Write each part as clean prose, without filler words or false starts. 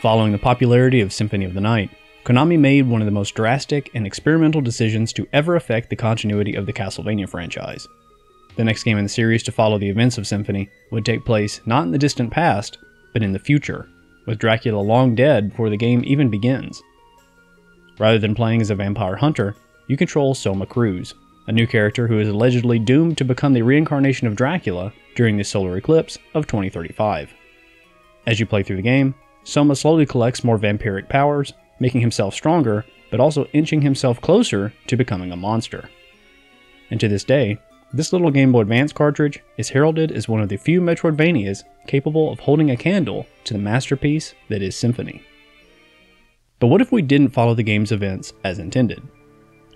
Following the popularity of Symphony of the Night, Konami made one of the most drastic and experimental decisions to ever affect the continuity of the Castlevania franchise. The next game in the series to follow the events of Symphony would take place not in the distant past, but in the future, with Dracula long dead before the game even begins. Rather than playing as a vampire hunter, you control Soma Cruz, a new character who is allegedly doomed to become the reincarnation of Dracula during the solar eclipse of 2035. As you play through the game, Soma slowly collects more vampiric powers, making himself stronger, but also inching himself closer to becoming a monster. And to this day, this little Game Boy Advance cartridge is heralded as one of the few Metroidvanias capable of holding a candle to the masterpiece that is Symphony. But what if we didn't follow the game's events as intended?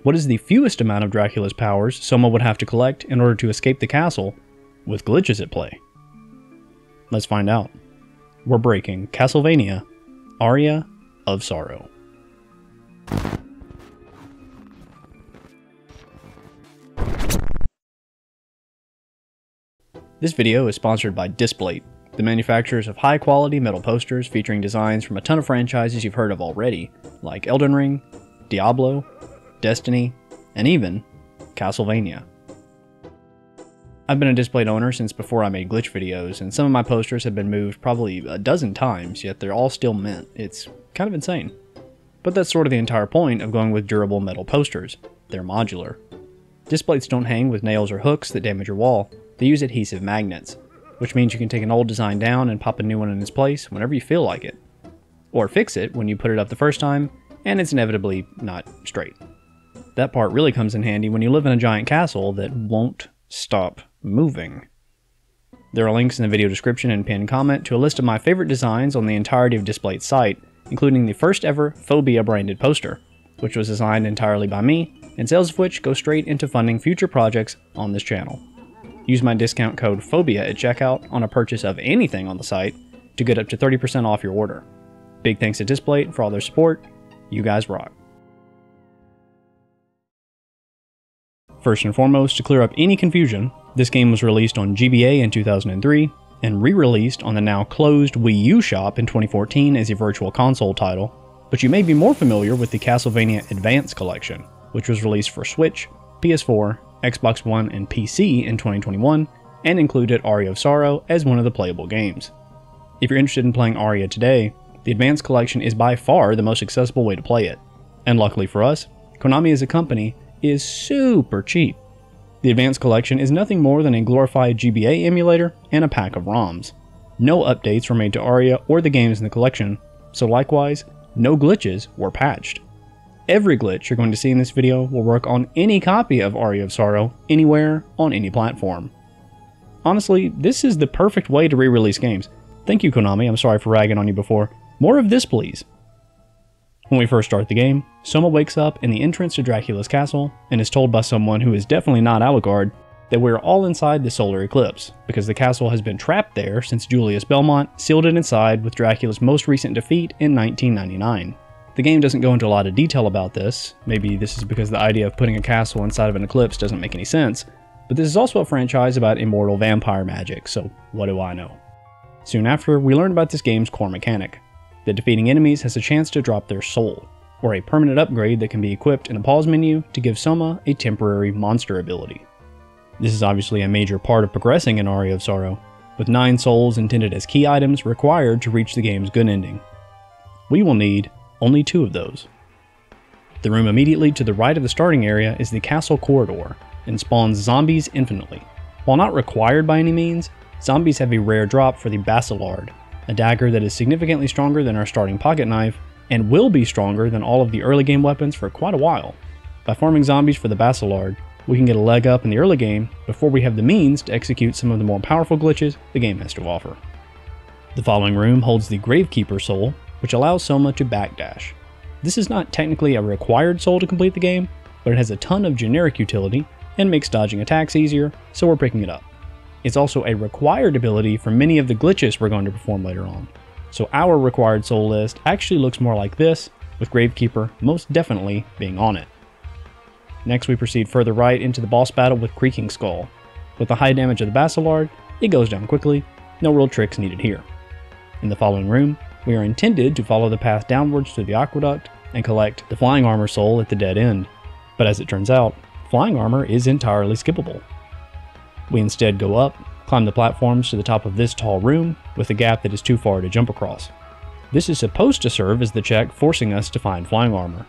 What is the fewest amount of Dracula's powers Soma would have to collect in order to escape the castle, with glitches at play? Let's find out. We're breaking Castlevania, Aria of Sorrow. This video is sponsored by Displate, the manufacturers of high-quality metal posters featuring designs from a ton of franchises you've heard of already, like Elden Ring, Diablo, Destiny, and even Castlevania. I've been a Displate owner since before I made glitch videos, and some of my posters have been moved probably a dozen times, yet they're all still mint. It's kind of insane. But that's sort of the entire point of going with durable metal posters. They're modular. Displates don't hang with nails or hooks that damage your wall. They use adhesive magnets, which means you can take an old design down and pop a new one in its place whenever you feel like it. Or fix it when you put it up the first time, and it's inevitably not straight. That part really comes in handy when you live in a giant castle that won't stop moving. There are links in the video description and pinned comment to a list of my favorite designs on the entirety of Displate's site, including the first ever Phobia branded poster, which was designed entirely by me, and sales of which go straight into funding future projects on this channel. Use my discount code PHOBIA at checkout on a purchase of anything on the site to get up to 30% off your order. Big thanks to Displate for all their support. You guys rock. First and foremost, to clear up any confusion, this game was released on GBA in 2003 and re-released on the now closed Wii U shop in 2014 as a virtual console title, but you may be more familiar with the Castlevania Advance Collection, which was released for Switch, PS4, Xbox One, and PC in 2021, and included Aria of Sorrow as one of the playable games. If you're interested in playing Aria today, the Advance Collection is by far the most accessible way to play it, and luckily for us, Konami as a company is super cheap. The Advance Collection is nothing more than a glorified GBA emulator and a pack of ROMs. No updates were made to Aria or the games in the collection, so likewise, no glitches were patched. Every glitch you're going to see in this video will work on any copy of Aria of Sorrow, anywhere, on any platform. Honestly, this is the perfect way to re-release games. Thank you, Konami, I'm sorry for ragging on you before. More of this, please. When we first start the game, Soma wakes up in the entrance to Dracula's castle and is told by someone who is definitely not Alucard that we're all inside the solar eclipse, because the castle has been trapped there since Julius Belmont sealed it inside with Dracula's most recent defeat in 1999. The game doesn't go into a lot of detail about this. Maybe this is because the idea of putting a castle inside of an eclipse doesn't make any sense, but this is also a franchise about immortal vampire magic, so what do I know? Soon after, we learn about this game's core mechanic, that defeating enemies has a chance to drop their soul, or a permanent upgrade that can be equipped in the pause menu to give Soma a temporary monster ability. This is obviously a major part of progressing in Aria of Sorrow, with 9 souls intended as key items required to reach the game's good ending. We will need only 2 of those. The room immediately to the right of the starting area is the castle corridor, and spawns zombies infinitely. While not required by any means, zombies have a rare drop for the Basilard, a dagger that is significantly stronger than our starting pocket knife, and will be stronger than all of the early game weapons for quite a while. By farming zombies for the Basilard, we can get a leg up in the early game before we have the means to execute some of the more powerful glitches the game has to offer. The following room holds the Gravekeeper soul, which allows Soma to backdash. This is not technically a required soul to complete the game, but it has a ton of generic utility and makes dodging attacks easier, so we're picking it up. It's also a required ability for many of the glitches we're going to perform later on, so our required soul list actually looks more like this, with Gravekeeper most definitely being on it. Next we proceed further right into the boss battle with Creaking Skull. With the high damage of the Basilard, it goes down quickly, no real tricks needed here. In the following room, we are intended to follow the path downwards to the aqueduct and collect the flying armor soul at the dead end. But as it turns out, flying armor is entirely skippable. We instead go up, climb the platforms to the top of this tall room with a gap that is too far to jump across. This is supposed to serve as the check forcing us to find flying armor.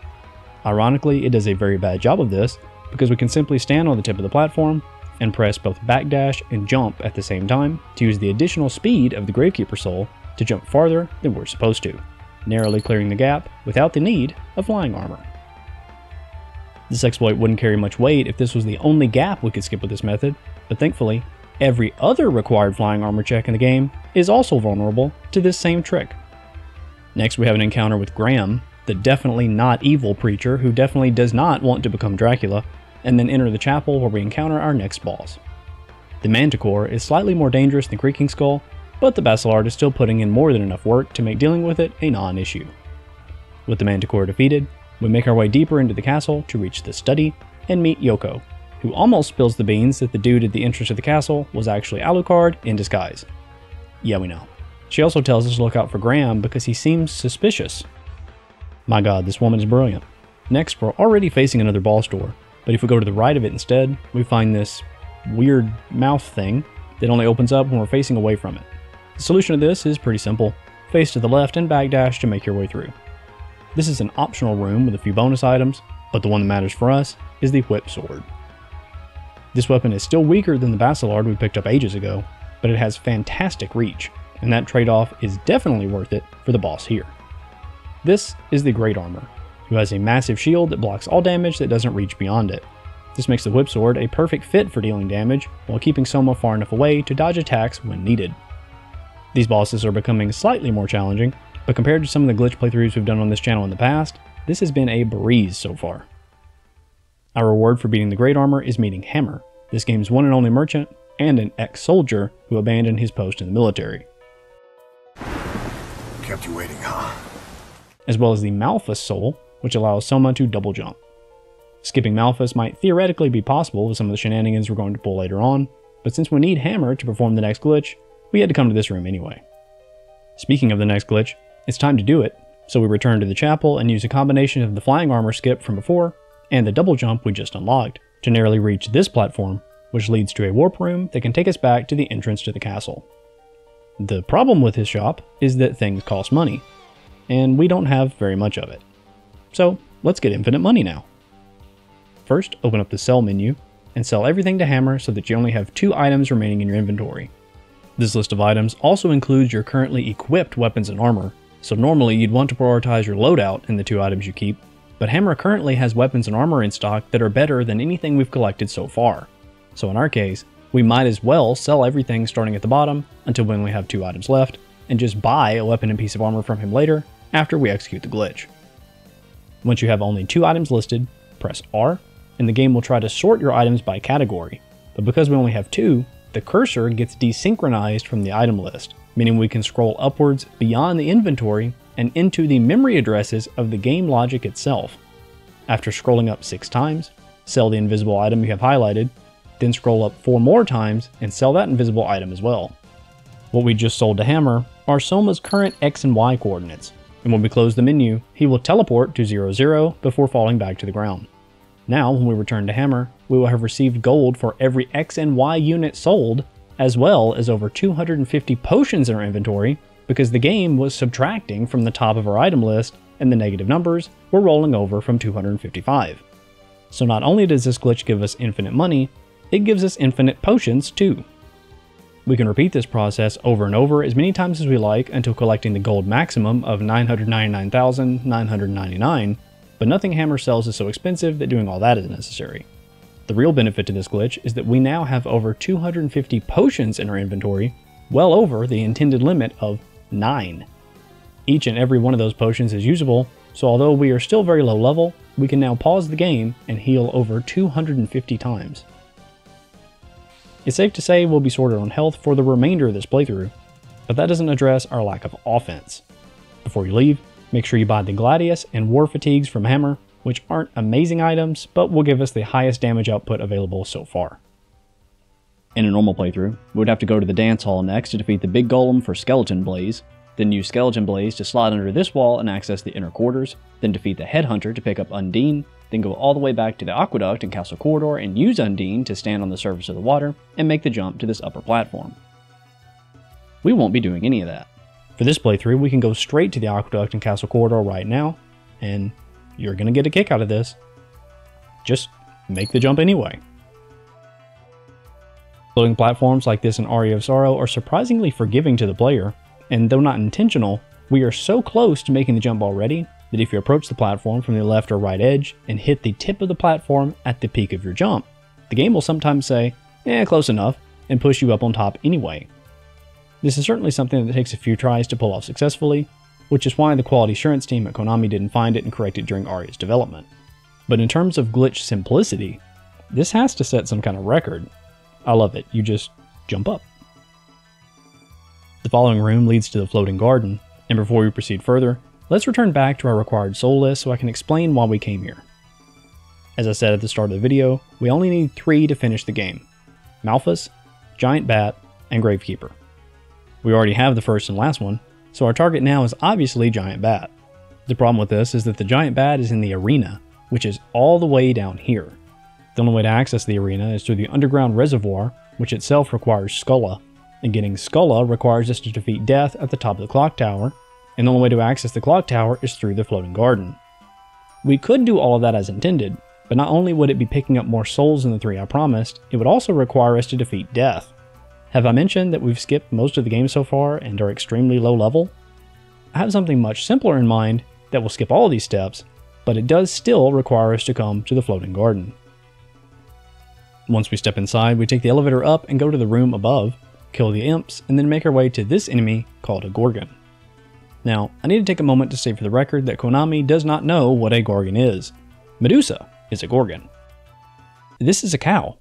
Ironically, it does a very bad job of this because we can simply stand on the tip of the platform and press both backdash and jump at the same time to use the additional speed of the Gravekeeper soul to jump farther than we're supposed to, narrowly clearing the gap without the need of flying armor. This exploit wouldn't carry much weight if this was the only gap we could skip with this method, but thankfully, every other required flying armor check in the game is also vulnerable to this same trick. Next, we have an encounter with Graham, the definitely not evil preacher who definitely does not want to become Dracula, and then enter the chapel where we encounter our next boss. The Manticore is slightly more dangerous than Creaking Skull, but the Basilard is still putting in more than enough work to make dealing with it a non-issue. With the Manticore defeated, we make our way deeper into the castle to reach the study and meet Yoko, who almost spills the beans that the dude at the entrance of the castle was actually Alucard in disguise. Yeah, we know. She also tells us to look out for Graham because he seems suspicious. My god, this woman is brilliant. Next, we're already facing another boss door, but if we go to the right of it instead, we find this weird mouth thing that only opens up when we're facing away from it. The solution to this is pretty simple. Face to the left and backdash to make your way through. This is an optional room with a few bonus items, but the one that matters for us is the Whip Sword. This weapon is still weaker than the Basilard we picked up ages ago, but it has fantastic reach, and that trade-off is definitely worth it for the boss here. This is the Great Armor, who has a massive shield that blocks all damage that doesn't reach beyond it. This makes the Whip Sword a perfect fit for dealing damage, while keeping Soma far enough away to dodge attacks when needed. These bosses are becoming slightly more challenging, but compared to some of the glitch playthroughs we've done on this channel in the past, this has been a breeze so far. Our reward for beating the Great Armor is meeting Hammer, this game's one and only merchant, and an ex-soldier who abandoned his post in the military. Kept you waiting, huh? As well as the Malphus soul, which allows Soma to double jump. Skipping Malphus might theoretically be possible with some of the shenanigans we're going to pull later on, but since we need Hammer to perform the next glitch, we had to come to this room anyway. Speaking of the next glitch, it's time to do it, so we return to the chapel and use a combination of the flying armor skip from before and the double jump we just unlocked to narrowly reach this platform, which leads to a warp room that can take us back to the entrance to the castle. The problem with his shop is that things cost money, and we don't have very much of it. So let's get infinite money now. First, open up the sell menu and sell everything to Hammer so that you only have 2 items remaining in your inventory. This list of items also includes your currently equipped weapons and armor, so normally you'd want to prioritize your loadout in the 2 items you keep, but Hammer currently has weapons and armor in stock that are better than anything we've collected so far. So in our case, we might as well sell everything starting at the bottom until when we have 2 items left, and just buy a weapon and piece of armor from him later after we execute the glitch. Once you have only 2 items listed, press R, and the game will try to sort your items by category, but because we only have 2, the cursor gets desynchronized from the item list, meaning we can scroll upwards beyond the inventory and into the memory addresses of the game logic itself. After scrolling up 6 times, sell the invisible item you have highlighted, then scroll up 4 more times and sell that invisible item as well. What we just sold to Hammer are Soma's current X and Y coordinates, and when we close the menu, he will teleport to 0, 0 before falling back to the ground. Now, when we return to Hammer, we will have received gold for every X and Y unit sold, as well as over 250 potions in our inventory, because the game was subtracting from the top of our item list, and the negative numbers were rolling over from 255. So not only does this glitch give us infinite money, it gives us infinite potions too. We can repeat this process over and over as many times as we like until collecting the gold maximum of 999,999, but nothing Hammer sells is so expensive that doing all that is necessary. The real benefit to this glitch is that we now have over 250 potions in our inventory, well over the intended limit of 9. Each and every one of those potions is usable, so although we are still very low level, we can now pause the game and heal over 250 times. It's safe to say we'll be sorted on health for the remainder of this playthrough, but that doesn't address our lack of offense. Before you leave, make sure you buy the Gladius and War Fatigues from Hammer, which aren't amazing items, but will give us the highest damage output available so far. In a normal playthrough, we would have to go to the dance hall next to defeat the big golem for Skeleton Blaze, Then use skeleton blades to slide under this wall and access the inner quarters, then defeat the headhunter to pick up Undine, then go all the way back to the aqueduct and castle corridor and use Undine to stand on the surface of the water and make the jump to this upper platform. We won't be doing any of that. For this playthrough, we can go straight to the aqueduct and castle corridor right now, and you're going to get a kick out of this. Just make the jump anyway. Floating platforms like this in Aria of Sorrow are surprisingly forgiving to the player, and though not intentional, we are so close to making the jump already that if you approach the platform from the left or right edge and hit the tip of the platform at the peak of your jump, the game will sometimes say, close enough, and push you up on top anyway. This is certainly something that takes a few tries to pull off successfully, which is why the quality assurance team at Konami didn't find it and correct it during Aria's development. But in terms of glitch simplicity, this has to set some kind of record. I love it, you just jump up. The following room leads to the floating garden, and before we proceed further, let's return back to our required soul list so I can explain why we came here. As I said at the start of the video, we only need 3 to finish the game: Malphas, Giant Bat, and Gravekeeper. We already have the first and last one, so our target now is obviously Giant Bat. The problem with this is that the Giant Bat is in the arena, which is all the way down here. The only way to access the arena is through the underground reservoir, which itself requires Skulla, and getting Skulla requires us to defeat Death at the top of the clock tower, and the only way to access the clock tower is through the floating garden. We could do all of that as intended, but not only would it be picking up more souls than the 3 I promised, it would also require us to defeat Death. Have I mentioned that we've skipped most of the game so far and are extremely low level? I have something much simpler in mind that will skip all of these steps, but it does still require us to come to the floating garden. Once we step inside, we take the elevator up and go to the room above, kill the imps, and then make our way to this enemy called a Gorgon. Now, I need to take a moment to say for the record that Konami does not know what a Gorgon is. Medusa is a Gorgon. This is a cow.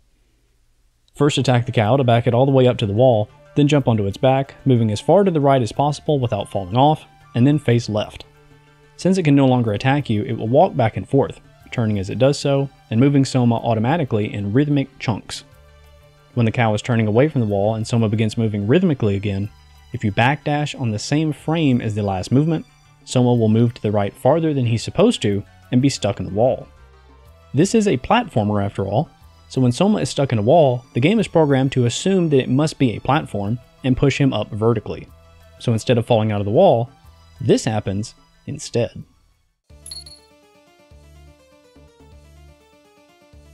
First attack the cow to back it all the way up to the wall, then jump onto its back, moving as far to the right as possible without falling off, and then face left. Since it can no longer attack you, it will walk back and forth, turning as it does so, and moving Soma automatically in rhythmic chunks. When the cow is turning away from the wall and Soma begins moving rhythmically again, if you backdash on the same frame as the last movement, Soma will move to the right farther than he's supposed to and be stuck in the wall. This is a platformer after all, so when Soma is stuck in a wall, the game is programmed to assume that it must be a platform and push him up vertically. So instead of falling out of the wall, this happens instead.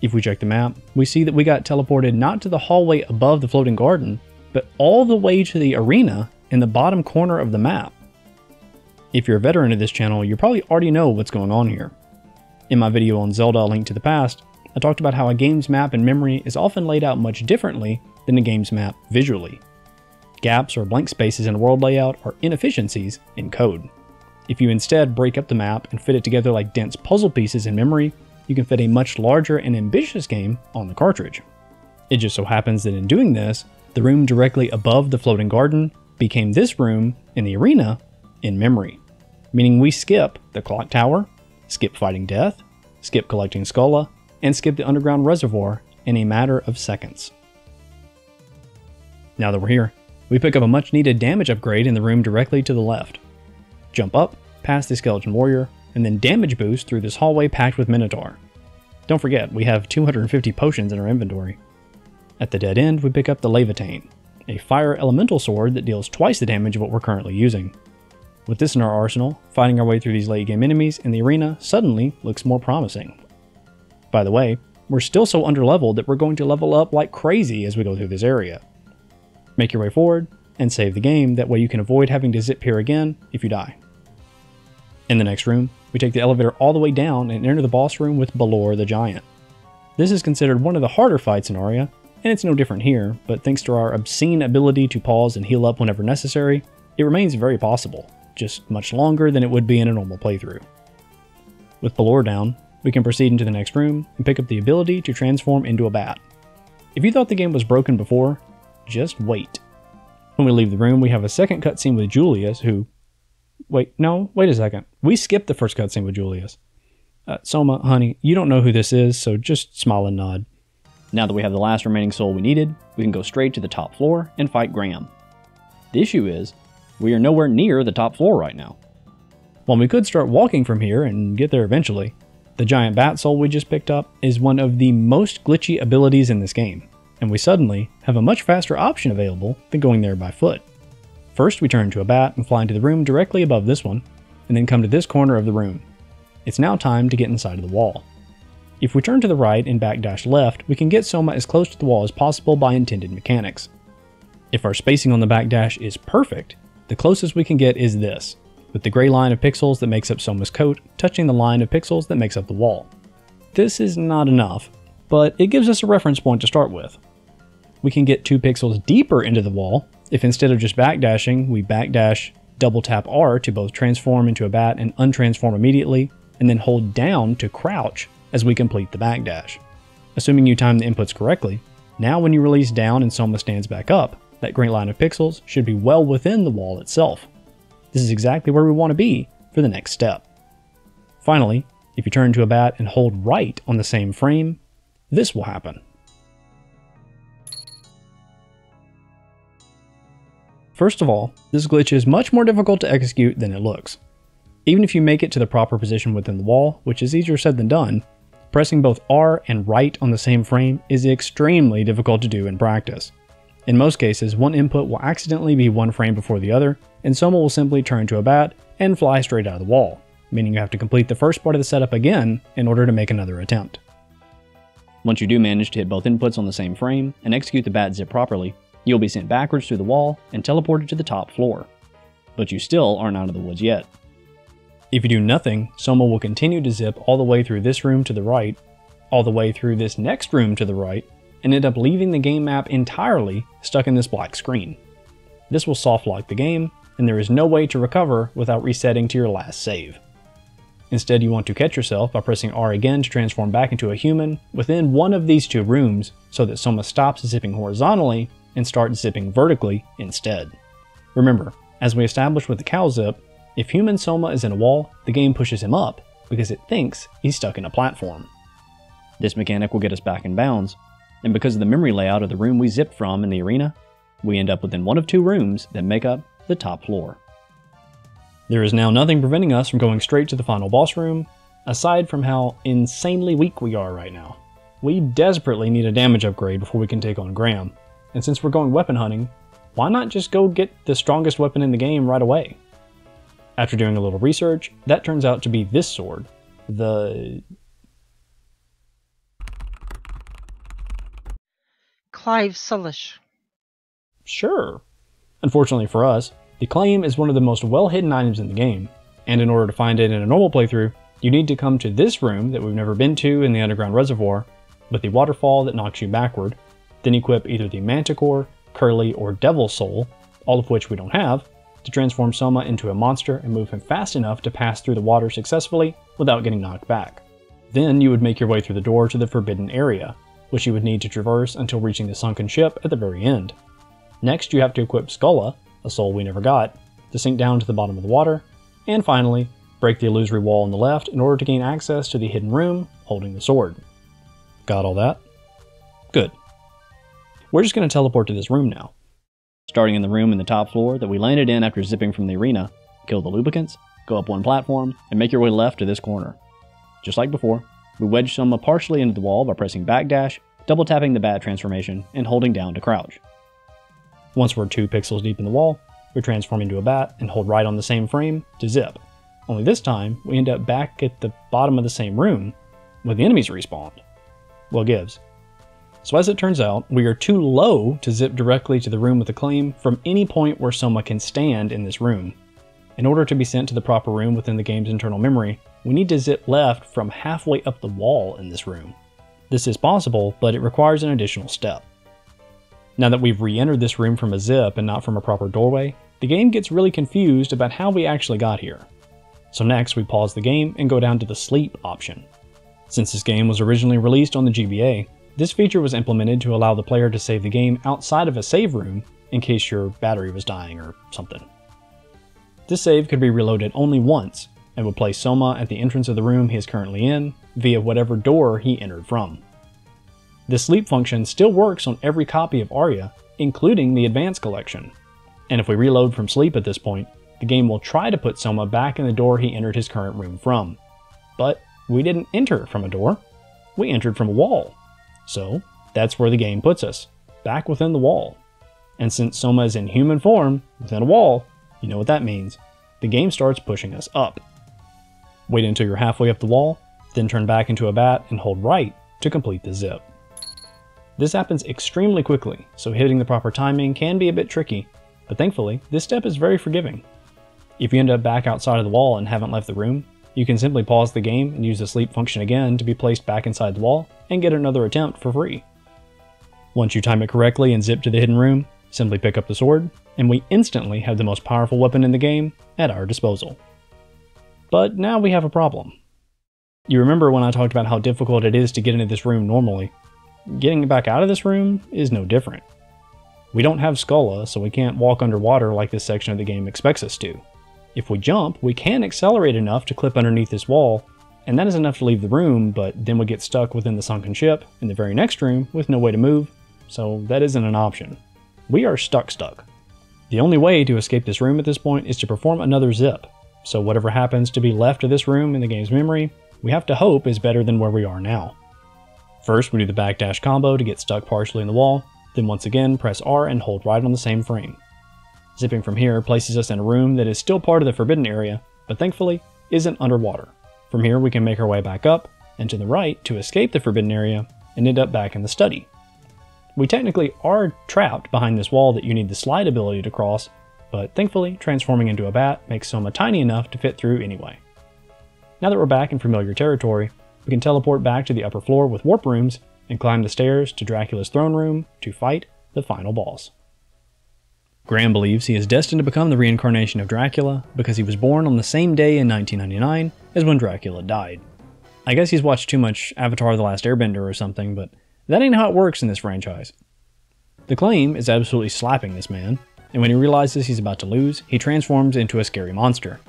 If we check the map, we see that we got teleported not to the hallway above the floating garden, but all the way to the arena in the bottom corner of the map. If you're a veteran of this channel, you probably already know what's going on here. In my video on Zelda: A Link to the Past, I talked about how a game's map in memory is often laid out much differently than a game's map visually. Gaps or blank spaces in world layout are inefficiencies in code. If you instead break up the map and fit it together like dense puzzle pieces in memory, you can fit a much larger and ambitious game on the cartridge. It just so happens that in doing this, the room directly above the floating garden became this room in the arena in memory, meaning we skip the clock tower, skip fighting Death, skip collecting Skulla, and skip the underground reservoir in a matter of seconds. Now that we're here, we pick up a much needed damage upgrade in the room directly to the left. Jump up, past the skeleton warrior, and then damage boost through this hallway packed with Minotaur. Don't forget, we have 250 potions in our inventory. At the dead end, we pick up the Leviatane, a fire elemental sword that deals twice the damage of what we're currently using. With this in our arsenal, fighting our way through these late game enemies in the arena suddenly looks more promising. By the way, we're still so underleveled that we're going to level up like crazy as we go through this area. Make your way forward and save the game, that way you can avoid having to zip here again if you die. In the next room, we take the elevator all the way down and enter the boss room with Balor the Giant. This is considered one of the harder fights in Aria, and it's no different here, but thanks to our obscene ability to pause and heal up whenever necessary, it remains very possible, just much longer than it would be in a normal playthrough. With Balor down, we can proceed into the next room and pick up the ability to transform into a bat. If you thought the game was broken before, just wait. When we leave the room, we have a second cutscene with Julius, who... Wait a second. We skipped the first cutscene with Julius. Soma, honey, you don't know who this is, so just smile and nod. Now that we have the last remaining soul we needed, we can go straight to the top floor and fight Graham. The issue is, we are nowhere near the top floor right now. While we could start walking from here and get there eventually, the giant bat soul we just picked up is one of the most glitchy abilities in this game, and we suddenly have a much faster option available than going there by foot. First, we turn into a bat and fly into the room directly above this one, and then come to this corner of the room. It's now time to get inside of the wall. If we turn to the right and backdash left, we can get Soma as close to the wall as possible by intended mechanics. If our spacing on the backdash is perfect, the closest we can get is this, with the gray line of pixels that makes up Soma's coat touching the line of pixels that makes up the wall. This is not enough, but it gives us a reference point to start with. We can get 2 pixels deeper into the wall if instead of just backdashing, we backdash, double tap R to both transform into a bat and untransform immediately, and then hold down to crouch as we complete the backdash. Assuming you time the inputs correctly, now when you release down and Soma stands back up, that gray line of pixels should be well within the wall itself. This is exactly where we want to be for the next step. Finally, if you turn into a bat and hold right on the same frame, this will happen. First of all, this glitch is much more difficult to execute than it looks. Even if you make it to the proper position within the wall, which is easier said than done, pressing both R and right on the same frame is extremely difficult to do in practice. In most cases, one input will accidentally be one frame before the other, and Soma will simply turn into a bat and fly straight out of the wall, meaning you have to complete the first part of the setup again in order to make another attempt. Once you do manage to hit both inputs on the same frame and execute the bat zip properly, you'll be sent backwards through the wall and teleported to the top floor. But you still aren't out of the woods yet. If you do nothing, Soma will continue to zip all the way through this room to the right, all the way through this next room to the right, and end up leaving the game map entirely stuck in this black screen. This will soft lock the game, and there is no way to recover without resetting to your last save. Instead, you want to catch yourself by pressing R again to transform back into a human within one of these 2 rooms so that Soma stops zipping horizontally and starts zipping vertically instead. Remember, as we established with the cow zip, if human Soma is in a wall, the game pushes him up because it thinks he's stuck in a platform. This mechanic will get us back in bounds, and because of the memory layout of the room we zipped from in the arena, we end up within one of 2 rooms that make up the top floor. There is now nothing preventing us from going straight to the final boss room, aside from how insanely weak we are right now. We desperately need a damage upgrade before we can take on Graham, and since we're going weapon hunting, why not just go get the strongest weapon in the game right away? After doing a little research, that turns out to be this sword, the Claimh Solais. Sure. Unfortunately for us, the Claimh is one of the most well-hidden items in the game, and in order to find it in a normal playthrough, you need to come to this room that we've never been to in the underground reservoir, with the waterfall that knocks you backward, then equip either the Manticore, Curly, or Devil Soul, all of which we don't have, to transform Soma into a monster and move him fast enough to pass through the water successfully without getting knocked back. Then you would make your way through the door to the Forbidden Area, which you would need to traverse until reaching the sunken ship at the very end. Next, you have to equip Skulla, a soul we never got, to sink down to the bottom of the water, and finally, break the illusory wall on the left in order to gain access to the hidden room holding the sword. Got all that? Good. We're just going to teleport to this room now. Starting in the room in the top floor that we landed in after zipping from the arena, kill the lubricants, go up one platform, and make your way left to this corner. Just like before, we wedge Soma partially into the wall by pressing backdash, double tapping the bat transformation, and holding down to crouch. Once we're 2 pixels deep in the wall, we transform into a bat and hold right on the same frame to zip. Only this time, we end up back at the bottom of the same room, where the enemies respawned. Well gives. So as it turns out, we are too low to zip directly to the room with the Claimh from any point where Soma can stand in this room. In order to be sent to the proper room within the game's internal memory, we need to zip left from halfway up the wall in this room. This is possible, but it requires an additional step. Now that we've re-entered this room from a zip and not from a proper doorway, the game gets really confused about how we actually got here. So next we pause the game and go down to the sleep option. Since this game was originally released on the GBA, this feature was implemented to allow the player to save the game outside of a save room in case your battery was dying or something. This save could be reloaded only once and would place Soma at the entrance of the room he is currently in via whatever door he entered from. This sleep function still works on every copy of Aria, including the Advanced Collection. And if we reload from sleep at this point, the game will try to put Soma back in the door he entered his current room from. But we didn't enter from a door, we entered from a wall. So that's where the game puts us, back within the wall. And since Soma is in human form, within a wall, you know what that means. The game starts pushing us up. Wait until you're halfway up the wall, then turn back into a bat and hold right to complete the zip. This happens extremely quickly, so hitting the proper timing can be a bit tricky, but thankfully, this step is very forgiving. If you end up back outside of the wall and haven't left the room, you can simply pause the game and use the sleep function again to be placed back inside the wall and get another attempt for free. Once you time it correctly and zip to the hidden room, simply pick up the sword, and we instantly have the most powerful weapon in the game at our disposal. But now we have a problem. You remember when I talked about how difficult it is to get into this room normally? Getting back out of this room is no different. We don't have Solais, so we can't walk underwater like this section of the game expects us to. If we jump, we can accelerate enough to clip underneath this wall, and that is enough to leave the room, but then we get stuck within the sunken ship in the very next room with no way to move, so that isn't an option. We are stuck. The only way to escape this room at this point is to perform another zip, so whatever happens to be left of this room in the game's memory, we have to hope is better than where we are now. First, we do the backdash combo to get stuck partially in the wall, then once again press R and hold right on the same frame. Zipping from here places us in a room that is still part of the forbidden area, but thankfully isn't underwater. From here we can make our way back up and to the right to escape the forbidden area and end up back in the study. We technically are trapped behind this wall that you need the slide ability to cross, but thankfully transforming into a bat makes Soma tiny enough to fit through anyway. Now that we're back in familiar territory, we can teleport back to the upper floor with warp rooms and climb the stairs to Dracula's throne room to fight the final boss. Graham believes he is destined to become the reincarnation of Dracula because he was born on the same day in 1999 as when Dracula died. I guess he's watched too much Avatar: The Last Airbender or something, but that ain't how it works in this franchise. The Claimh is absolutely slapping this man, and when he realizes he's about to lose, he transforms into a scary monster.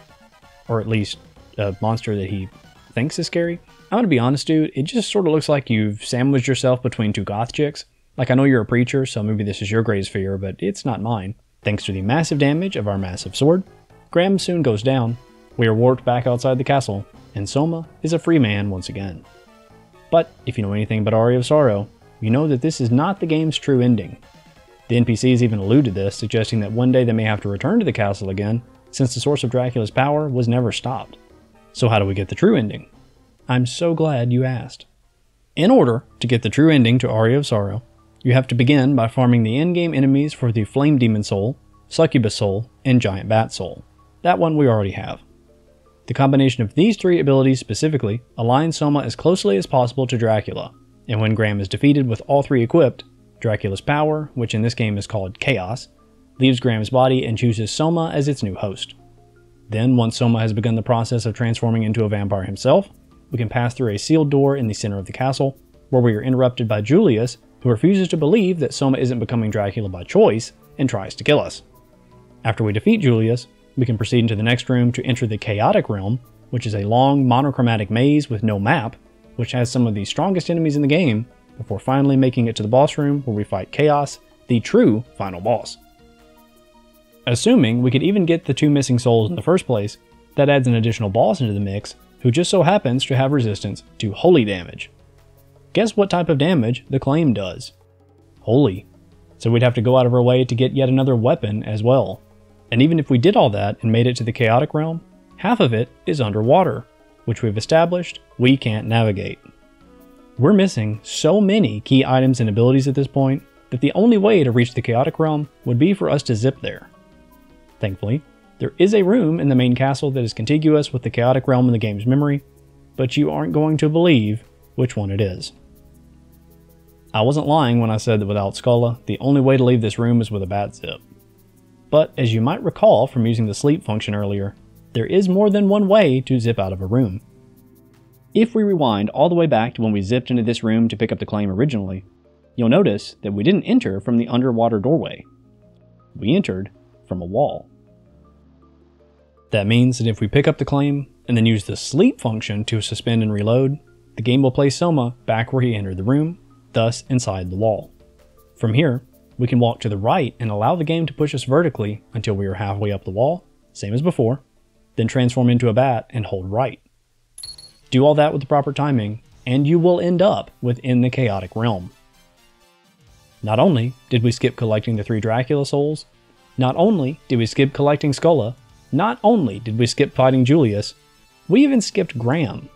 Or at least, a monster that he thinks is scary. I'm gonna be honest, dude, it just sort of looks like you've sandwiched yourself between two goth chicks. Like, I know you're a preacher, so maybe this is your greatest fear, but it's not mine. Thanks to the massive damage of our massive sword, Graham soon goes down, we are warped back outside the castle, and Soma is a free man once again. But if you know anything about Aria of Sorrow, you know that this is not the game's true ending. The NPCs even allude to this, suggesting that one day they may have to return to the castle again, since the source of Dracula's power was never stopped. So how do we get the true ending? I'm so glad you asked. In order to get the true ending to Aria of Sorrow, you have to begin by farming the in-game enemies for the Flame Demon Soul, Succubus Soul, and Giant Bat Soul. That one we already have. The combination of these three abilities specifically aligns Soma as closely as possible to Dracula, and when Graham is defeated with all three equipped, Dracula's power, which in this game is called Chaos, leaves Graham's body and chooses Soma as its new host. Then, once Soma has begun the process of transforming into a vampire himself, we can pass through a sealed door in the center of the castle, where we are interrupted by Julius, who refuses to believe that Soma isn't becoming Dracula by choice and tries to kill us. After we defeat Julius, we can proceed into the next room to enter the Chaotic Realm, which is a long monochromatic maze with no map, which has some of the strongest enemies in the game, before finally making it to the boss room where we fight Chaos, the true final boss. Assuming we could even get the two missing souls in the first place, that adds an additional boss into the mix, who just so happens to have resistance to holy damage. Guess what type of damage the Claimh does? Holy. So we'd have to go out of our way to get yet another weapon as well. And even if we did all that and made it to the Chaotic Realm, half of it is underwater, which we've established we can't navigate. We're missing so many key items and abilities at this point that the only way to reach the Chaotic Realm would be for us to zip there. Thankfully, there is a room in the main castle that is contiguous with the Chaotic Realm in the game's memory, but you aren't going to believe which one it is. I wasn't lying when I said that without Solais, the only way to leave this room is with a bat zip. But as you might recall from using the sleep function earlier, there is more than one way to zip out of a room. If we rewind all the way back to when we zipped into this room to pick up the Claimh originally, you'll notice that we didn't enter from the underwater doorway. We entered from a wall. That means that if we pick up the Claimh and then use the sleep function to suspend and reload, the game will place Soma back where he entered the room, thus inside the wall. From here, We can walk to the right and allow the game to push us vertically until we are halfway up the wall, same as before, then transform into a bat and hold right. Do all that with the proper timing, and you will end up within the chaotic realm. Not only did we skip collecting the 3 Dracula souls, not only did we skip collecting Skulla, not only did we skip fighting Julius, we even skipped Graham.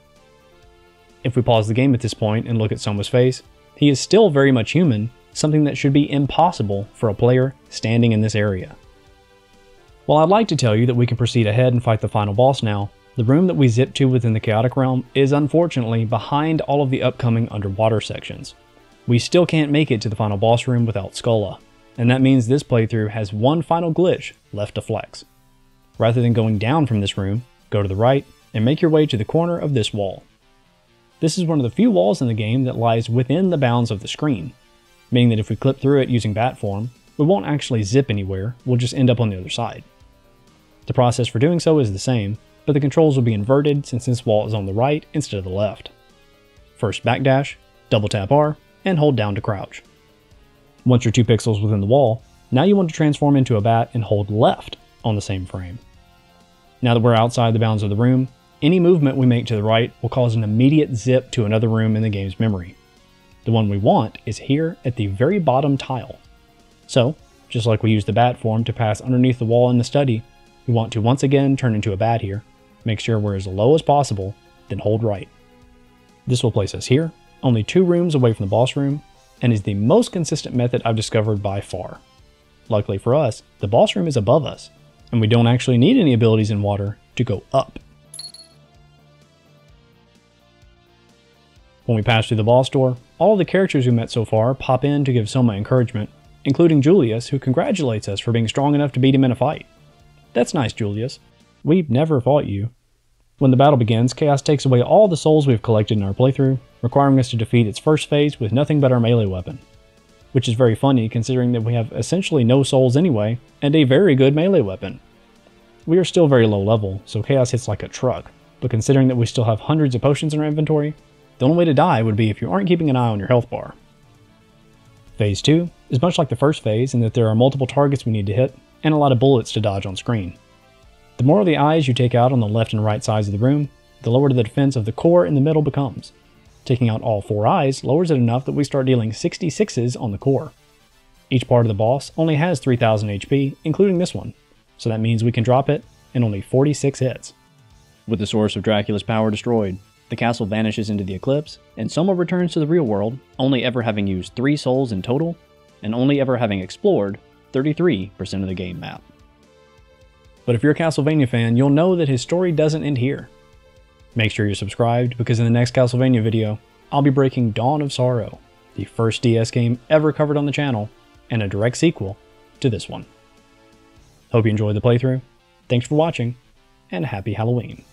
If we pause the game at this point and look at Soma's face, he is still very much human, something that should be impossible for a player standing in this area. While I'd like to tell you that we can proceed ahead and fight the final boss now, the room that we zip to within the Chaotic Realm is unfortunately behind all of the upcoming underwater sections. We still can't make it to the final boss room without Skulla, and that means this playthrough has one final glitch left to flex. Rather than going down from this room, go to the right and make your way to the corner of this wall. This is one of the few walls in the game that lies within the bounds of the screen, meaning that if we clip through it using bat form, we won't actually zip anywhere, we'll just end up on the other side. The process for doing so is the same, but the controls will be inverted since this wall is on the right instead of the left. First backdash, double tap R, and hold down to crouch. Once you're 2 pixels within the wall, now you want to transform into a bat and hold left on the same frame. Now that we're outside the bounds of the room, any movement we make to the right will cause an immediate zip to another room in the game's memory. The one we want is here at the very bottom tile. So, just like we used the bat form to pass underneath the wall in the study, we want to once again turn into a bat here, make sure we're as low as possible, then hold right. This will place us here, only 2 rooms away from the boss room, and is the most consistent method I've discovered by far. Luckily for us, the boss room is above us, and we don't actually need any abilities in water to go up. When we pass through the boss door, all of the characters we met so far pop in to give Soma encouragement, including Julius, who congratulates us for being strong enough to beat him in a fight. That's nice, Julius. We've never fought you. When the battle begins, Chaos takes away all the souls we've collected in our playthrough, requiring us to defeat its first phase with nothing but our melee weapon. Which is very funny considering that we have essentially no souls anyway, and a very good melee weapon. We are still very low level, so Chaos hits like a truck, but considering that we still have hundreds of potions in our inventory, the only way to die would be if you aren't keeping an eye on your health bar. Phase 2 is much like the first phase in that there are multiple targets we need to hit, and a lot of bullets to dodge on screen. The more of the eyes you take out on the left and right sides of the room, the lower the defense of the core in the middle becomes. Taking out all 4 eyes lowers it enough that we start dealing 66s on the core. Each part of the boss only has 3000 HP, including this one, so that means we can drop it in only 46 hits. With the source of Dracula's power destroyed, the castle vanishes into the eclipse, and Soma returns to the real world, only ever having used 3 souls in total, and only ever having explored 33% of the game map. But if you're a Castlevania fan, you'll know that his story doesn't end here. Make sure you're subscribed, because in the next Castlevania video, I'll be breaking Dawn of Sorrow, the first DS game ever covered on the channel, and a direct sequel to this one. Hope you enjoyed the playthrough, thanks for watching, and happy Halloween.